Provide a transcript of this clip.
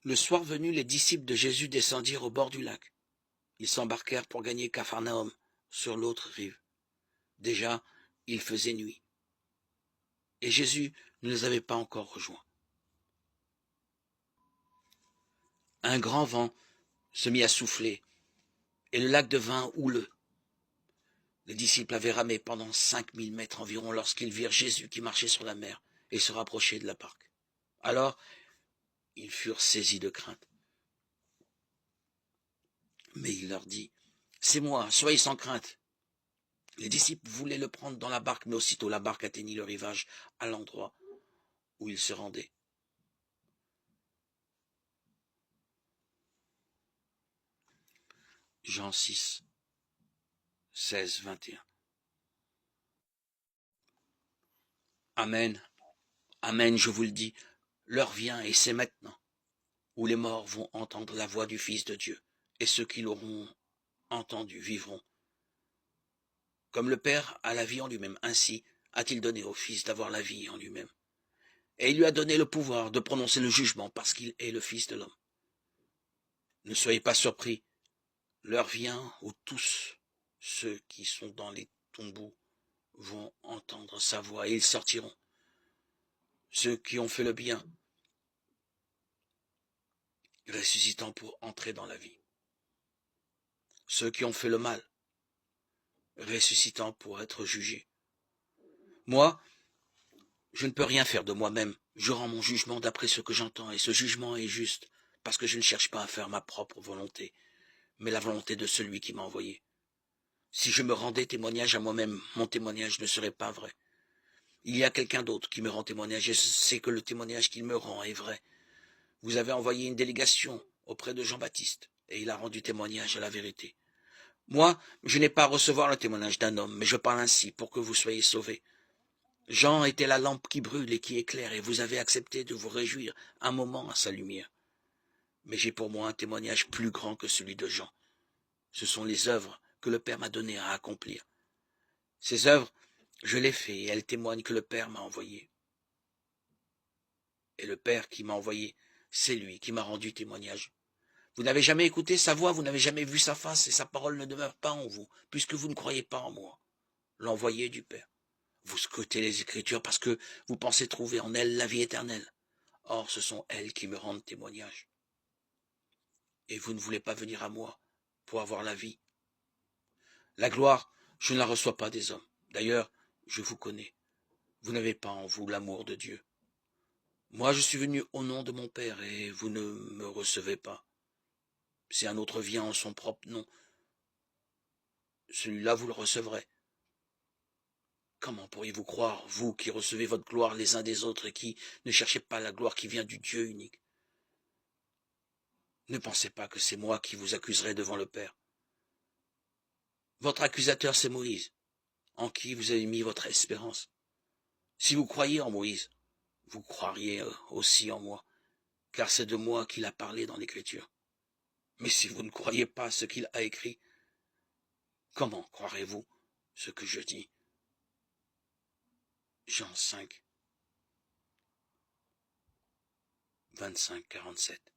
Le soir venu, les disciples de Jésus descendirent au bord du lac. Ils s'embarquèrent pour gagner Capharnaüm, sur l'autre rive. Déjà, il faisait nuit. Et Jésus ne les avait pas encore rejoints. Un grand vent se mit à souffler, et le lac devint houleux. Les disciples avaient ramé pendant 5000 mètres environ lorsqu'ils virent Jésus qui marchait sur la mer et se rapprochait de la barque. Alors, ils furent saisis de crainte. Mais il leur dit, « C'est moi, soyez sans crainte. » Les disciples voulaient le prendre dans la barque, mais aussitôt la barque atteignit le rivage à l'endroit où il se rendait. Jean 6, 16, 21. Amen, amen, je vous le dis, l'heure vient et c'est maintenant, où les morts vont entendre la voix du Fils de Dieu, et ceux qui l'auront entendu vivront. Comme le Père a la vie en lui-même, ainsi a-t-il donné au Fils d'avoir la vie en lui-même. Et il lui a donné le pouvoir de prononcer le jugement parce qu'il est le Fils de l'homme. Ne soyez pas surpris, l'heure vient où tous ceux qui sont dans les tombeaux vont entendre sa voix et ils sortiront. Ceux qui ont fait le bien, ressuscitant pour entrer dans la vie. Ceux qui ont fait le mal, ressuscitant pour être jugés. Moi, je ne peux rien faire de moi-même. Je rends mon jugement d'après ce que j'entends, et ce jugement est juste, parce que je ne cherche pas à faire ma propre volonté, mais la volonté de celui qui m'a envoyé. Si je me rendais témoignage à moi-même, mon témoignage ne serait pas vrai. Il y a quelqu'un d'autre qui me rend témoignage, et je sais que le témoignage qu'il me rend est vrai. Vous avez envoyé une délégation auprès de Jean-Baptiste, et il a rendu témoignage à la vérité. Moi, je n'ai pas à recevoir le témoignage d'un homme, mais je parle ainsi pour que vous soyez sauvés. Jean était la lampe qui brûle et qui éclaire, et vous avez accepté de vous réjouir un moment à sa lumière. Mais j'ai pour moi un témoignage plus grand que celui de Jean. Ce sont les œuvres que le Père m'a données à accomplir. Ces œuvres, je les fais, et elles témoignent que le Père m'a envoyé. Et le Père qui m'a envoyé, c'est lui qui m'a rendu témoignage. Vous n'avez jamais écouté sa voix, vous n'avez jamais vu sa face, et sa parole ne demeure pas en vous, puisque vous ne croyez pas en moi, l'envoyé du Père. Vous scrutez les Écritures parce que vous pensez trouver en elles la vie éternelle. Or, ce sont elles qui me rendent témoignage. Et vous ne voulez pas venir à moi pour avoir la vie. La gloire, je ne la reçois pas des hommes. D'ailleurs, je vous connais. Vous n'avez pas en vous l'amour de Dieu. Moi, je suis venu au nom de mon Père et vous ne me recevez pas. Si un autre vient en son propre nom, celui-là vous le recevrez. Comment pourriez-vous croire, vous qui recevez votre gloire les uns des autres et qui ne cherchez pas la gloire qui vient du Dieu unique? Ne pensez pas que c'est moi qui vous accuserai devant le Père. Votre accusateur, c'est Moïse, en qui vous avez mis votre espérance. Si vous croyez en Moïse, vous croiriez aussi en moi, car c'est de moi qu'il a parlé dans l'Écriture. Mais si vous ne croyez pas ce qu'il a écrit, comment croirez-vous ce que je dis? Jean 5, 25, 47.